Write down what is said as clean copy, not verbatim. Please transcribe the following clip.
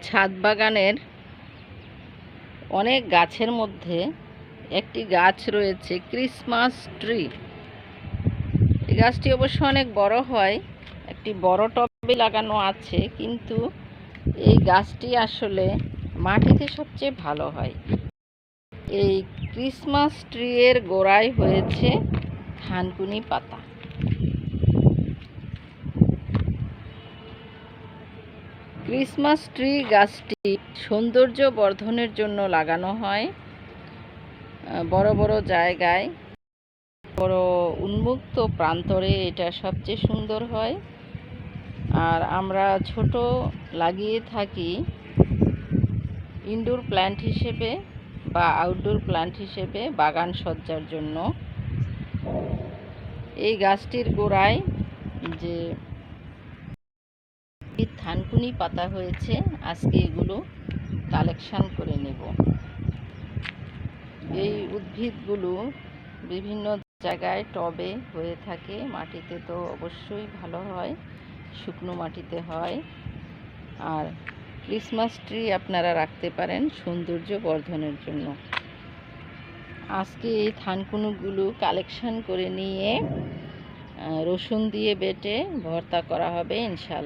ছাদ বাগানের অনেক গাছের মধ্যে একটি গাছ রয়েছে ক্রিসমাস ট্রি। এই গাছটি অবশ্য অনেক বড় হয়, একটি বড় টবে লাগানো আছে, কিন্তু এই গাছটি আসলে মাটিতে সবচেয়ে ভালো হয়। এই ক্রিসমাস ট্রি এর গোড়ায় হয়েছে থানকুনি পাতা। ক্রিসমাস ট্রি গাছটি সৌন্দর্য বর্ধনের জন্য লাগানো হয় বড় বড় জায়গায়, বড় উন্মুক্ত প্রান্তরে এটা সবচেয়ে সুন্দর হয়। আর আমরা ছোট লাগিয়ে থাকি ইনডোর প্ল্যান্ট হিসেবে বা আউটডোর প্ল্যান্ট হিসেবে বাগান সজ্জার জন্য। এই গাছটির গোড়ায় যে থানকুনি পাতা হয়েছে, আজকে এগুলো কালেকশন করে নেব। এই উদ্ভিদগুলো বিভিন্ন জায়গায় টবে হয়ে থাকে, মাটিতে তো অবশ্যই ভালো হয়, শুকনো মাটিতে হয়। আর ক্রিসমাস ট্রি আপনারা রাখতে পারেন সৌন্দর্য বর্ধনের জন্য। আজকে এই থানকুনিগুলো কালেকশন করে নিয়ে রসুন দিয়ে বেটে ভর্তা করা হবে ইনশাআল্লাহ।